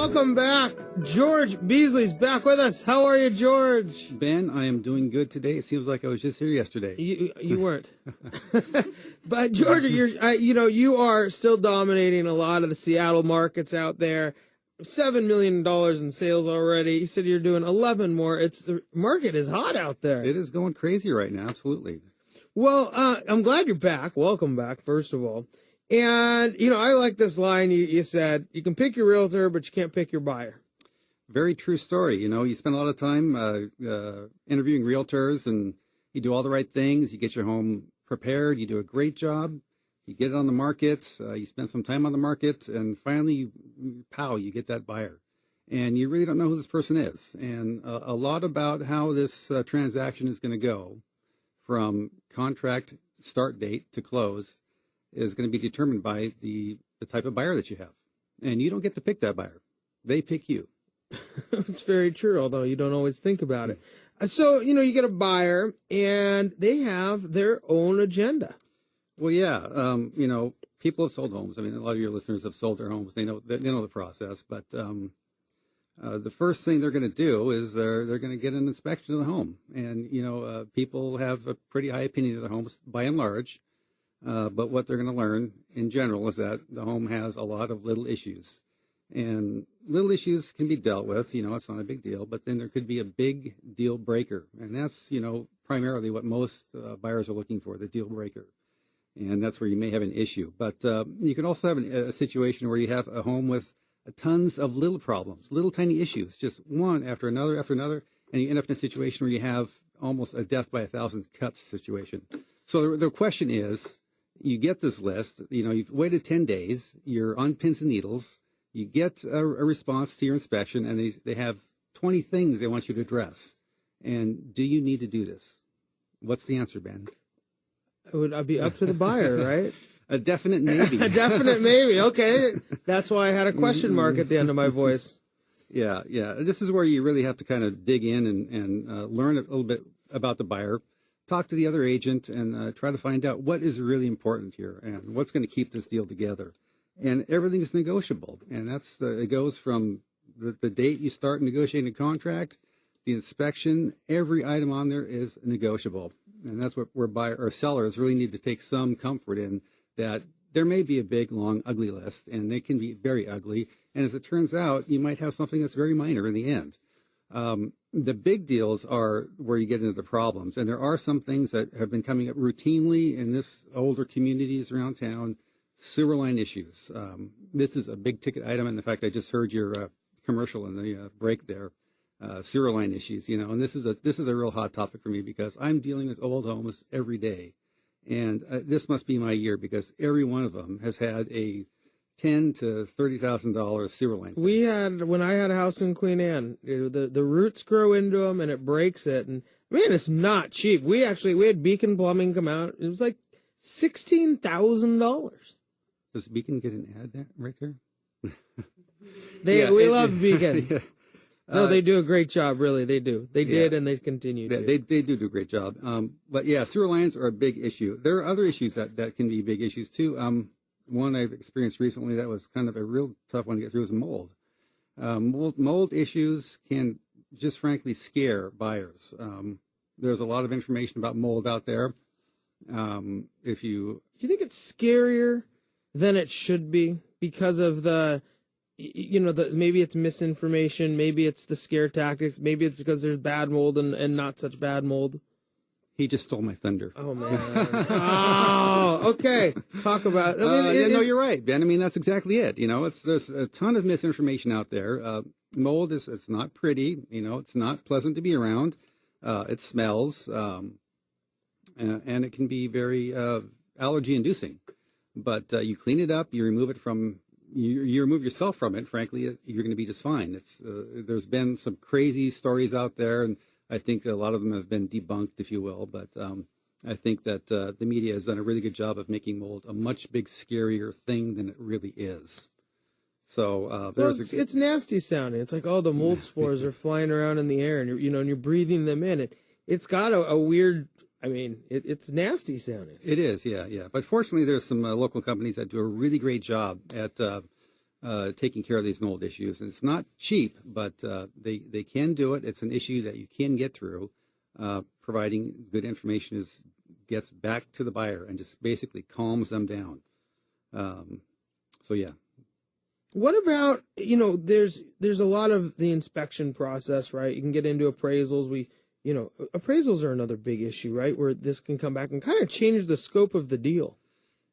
Welcome back. George Beasley's back with us. How are you, George? Ben, I am doing good today. It seems like I was just here yesterday. You weren't. But George, you are still dominating a lot of the Seattle markets out there. $7 million in sales already. You said you're doing 11 more. The market is hot out there. It is going crazy right now. Absolutely. Well, I'm glad you're back. Welcome back, first of all. And, I like this line you said, you can pick your realtor, but you can't pick your buyer. Very true story. You spend a lot of time interviewing realtors, and you do all the right things. You get your home prepared. You do a great job. You get it on the market. You spend some time on the market, and finally, you get that buyer. And you really don't know who this person is. And a lot about how this transaction is going to go from contract start date to close is going to be determined by the type of buyer that you have. And you don't get to pick that buyer. They pick you. It's very true, although you don't always think about it. So, you get a buyer, and they have their own agenda. Well, yeah. People have sold homes. I mean, a lot of your listeners have sold their homes. They know the process. But the first thing they're going to do is they're going to get an inspection of the home. And, people have a pretty high opinion of the homes by and large. But what they're going to learn in general is that the home has a lot of little issues. And little issues can be dealt with, it's not a big deal, but then there could be a big deal breaker. And that's, primarily what most buyers are looking for, the deal breaker. And that's where you may have an issue. But you can also have a situation where you have a home with tons of little problems, little tiny issues, just one after another, and you end up in a situation where you have almost a death by 1,000 cuts situation. So the question is, you get this list, you've waited 10 days, you're on pins and needles, you get a response to your inspection, and they have 20 things they want you to address. And do you need to do this? What's the answer, Ben? I'd be up to the buyer, right? A definite maybe. A definite maybe. Okay. That's why I had a question mark at the end of my voice. Yeah. This is where you really have to kind of dig in and learn a little bit about the buyer. Talk to the other agent and try to find out what is really important here and what's going to keep this deal together. And everything is negotiable. And it goes from the date you start negotiating a contract, the inspection, every item on there is negotiable. And that's where buyers or sellers really need to take some comfort in, that there may be a big, long, ugly list, and they can be very ugly. And as it turns out, you might have something that's very minor in the end. The big deals are where you get into the problems. And there are some things that have been coming up routinely in this older communities around town, sewer line issues. This is a big ticket item. And in fact, I just heard your commercial in the break there, sewer line issues, and this is a real hot topic for me because I'm dealing with old homes every day. And this must be my year because every one of them has had a $10,000 to $30,000 sewer line fix. When I had a house in Queen Anne, the roots grow into them and it breaks it. And man, it's not cheap. We had Beacon Plumbing come out. It was like $16,000. Does Beacon get an ad there, right there? We love Beacon. Yeah. No, they do a great job, really. They do. They did, and they continue to. Yeah, they do a great job. But yeah, sewer lines are a big issue. There are other issues that can be big issues too. One I've experienced recently that was kind of a real tough one to get through is mold. Mold issues can just frankly scare buyers. There's a lot of information about mold out there. Do you think it's scarier than it should be because of maybe it's misinformation, maybe it's the scare tactics, maybe it's because there's bad mold and not such bad mold? He just stole my thunder. Oh, man. Oh, okay. Talk about it. No, you're right, Ben. I mean, that's exactly it. There's a ton of misinformation out there. Mold it's not pretty. It's not pleasant to be around. It smells, and it can be very allergy-inducing. But you clean it up, you remove it from. You remove yourself from it. Frankly, you're going to be just fine. There's been some crazy stories out there, and I think that a lot of them have been debunked, if you will. But I think that the media has done a really good job of making mold a much big scarier thing than it really is. So it's nasty sounding. It's like all the mold spores are flying around in the air, and you're breathing them in. It's got a weird. I mean, it's nasty sounding. It is, yeah. But fortunately, there's some local companies that do a really great job at taking care of these mold issues. And it's not cheap, but they can do it. It's an issue that you can get through, providing good information gets back to the buyer and just basically calms them down. So yeah. What about, there's a lot of the inspection process, right? You can get into appraisals. Appraisals are another big issue, right? Where this can come back and kind of change the scope of the deal.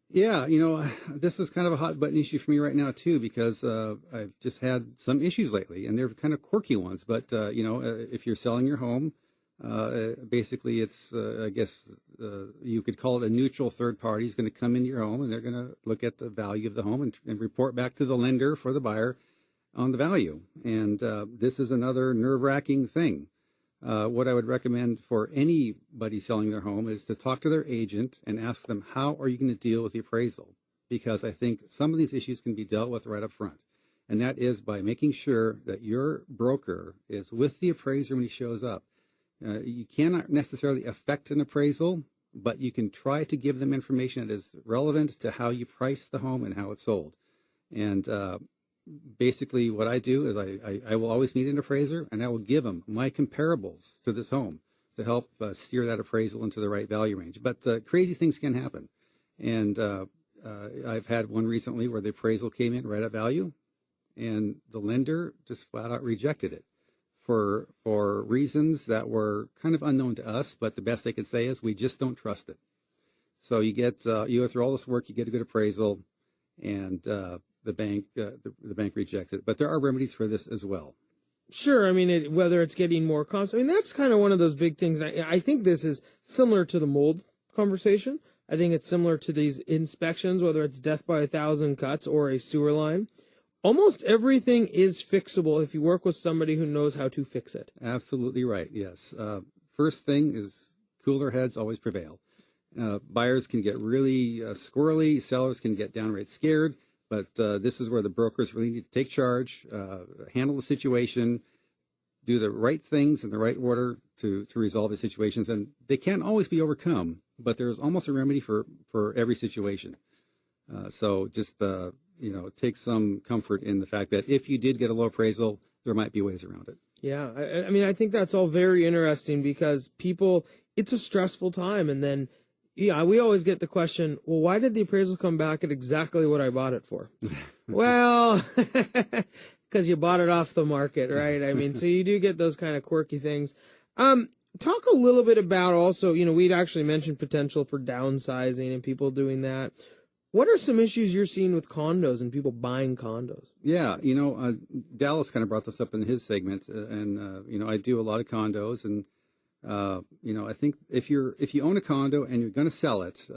Yeah, this is kind of a hot button issue for me right now too, because I've just had some issues lately, and they're kind of quirky ones. But if you're selling your home, basically it's I guess you could call it a neutral third party is going to come into your home, and they're going to look at the value of the home and report back to the lender for the buyer on the value. And this is another nerve-wracking thing. What I would recommend for anybody selling their home is to talk to their agent and ask them, how are you going to deal with the appraisal? Because I think some of these issues can be dealt with right up front. And that is by making sure that your broker is with the appraiser when he shows up. You cannot necessarily affect an appraisal, but you can try to give them information that is relevant to how you price the home and how it's sold. And basically what I do is I will always meet an appraiser, and I will give them my comparables to this home to help steer that appraisal into the right value range. But crazy things can happen. And I've had one recently where the appraisal came in right at value, and the lender just flat out rejected it for reasons that were kind of unknown to us, but the best they could say is we just don't trust it. So you go through all this work, you get a good appraisal, and the bank rejects it. But there are remedies for this as well. Sure. I mean, whether it's getting more comps, that's kind of one of those big things. I think this is similar to the mold conversation. I think it's similar to these inspections, whether it's death by 1,000 cuts or a sewer line. Almost everything is fixable if you work with somebody who knows how to fix it. Absolutely right. Yes. First thing is cooler heads always prevail. Buyers can get really squirrely. Sellers can get downright scared. But this is where the brokers really need to take charge, handle the situation, do the right things in the right order to resolve the situations. And they can't always be overcome, but there's almost a remedy for every situation. So just, take some comfort in the fact that if you did get a low appraisal, there might be ways around it. Yeah, I think that's all very interesting because it's a stressful time. And then we always get the question, well, why did the appraisal come back at exactly what I bought it for? Well, because you bought it off the market, right? So you do get those kind of quirky things. Talk a little bit about also, we'd actually mentioned potential for downsizing and people doing that. What are some issues you're seeing with condos and people buying condos? Yeah, Dallas kind of brought this up in his segment, and I do a lot of condos, and I think if you own a condo and you're going to sell it,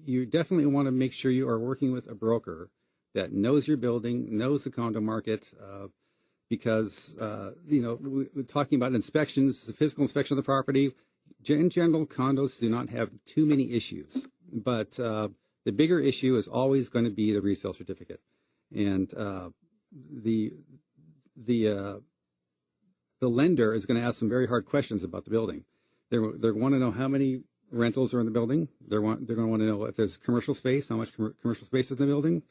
you definitely want to make sure you are working with a broker that knows your building, knows the condo market, because we're talking about inspections, the physical inspection of the property. In general, condos do not have too many issues, but the bigger issue is always going to be the resale certificate, and the lender is going to ask some very hard questions about the building. They want to know how many rentals are in the building. They're going to want to know if there's commercial space, how much commercial space is in the building.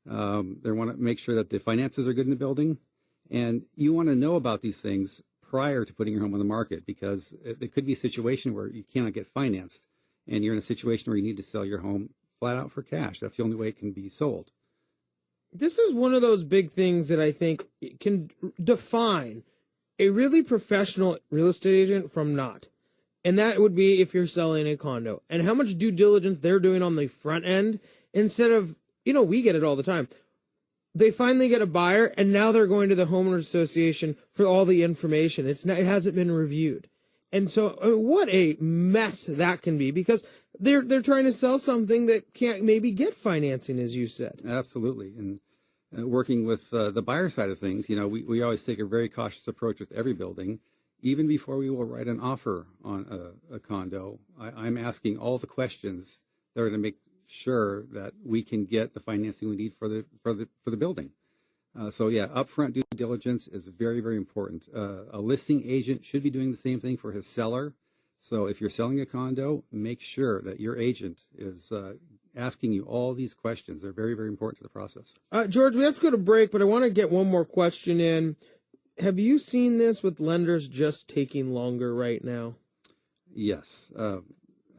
They want to make sure that the finances are good in the building. And you want to know about these things prior to putting your home on the market, because it could be a situation where you cannot get financed and you're in a situation where you need to sell your home flat out for cash. That's the only way it can be sold. This is one of those big things that I think can define a really professional real estate agent from not. And that would be if you're selling a condo and how much due diligence they're doing on the front end instead of, we get it all the time. They finally get a buyer and now they're going to the homeowners association for all the information. It hasn't been reviewed. And so what a mess that can be, because they're trying to sell something that can't maybe get financing, as you said. Absolutely. And working with the buyer side of things, we always take a very cautious approach with every building. Even before we will write an offer on a condo, I'm asking all the questions that are going to make sure that we can get the financing we need for the building. So yeah, upfront due diligence is very, very important. A listing agent should be doing the same thing for his seller. So if you're selling a condo, make sure that your agent is asking you all these questions. They're very, very important to the process. George, we have to go to break, but I want to get one more question in. Have you seen this with lenders just taking longer right now? Yes.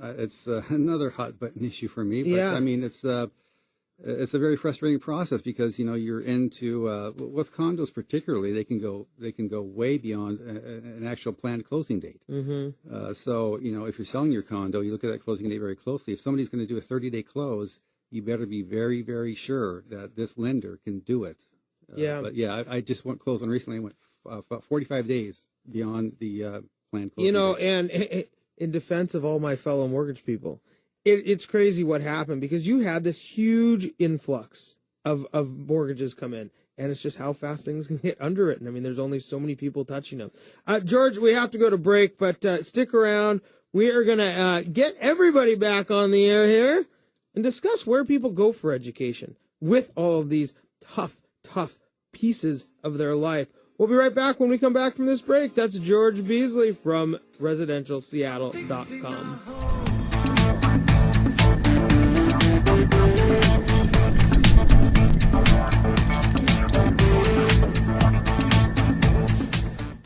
It's another hot button issue for me. But, yeah. I mean, it's a very frustrating process because, you're into, with condos particularly, they can go way beyond an actual planned closing date. Mm-hmm. So, if you're selling your condo, you look at that closing date very closely. If somebody's going to do a 30-day close, you better be very, very sure that this lender can do it. Yeah. But yeah, I just went close on recently. I went 45 days beyond the planned closing date. And in defense of all my fellow mortgage people, it's crazy what happened because you had this huge influx of mortgages come in, and it's just how fast things can get underwritten. I mean, there's only so many people touching them. George, we have to go to break, but stick around. We are going to get everybody back on the air here and discuss where people go for education with all of these tough pieces of their life. We'll be right back when we come back from this break. That's George Beasley from ResidentialSeattle.com.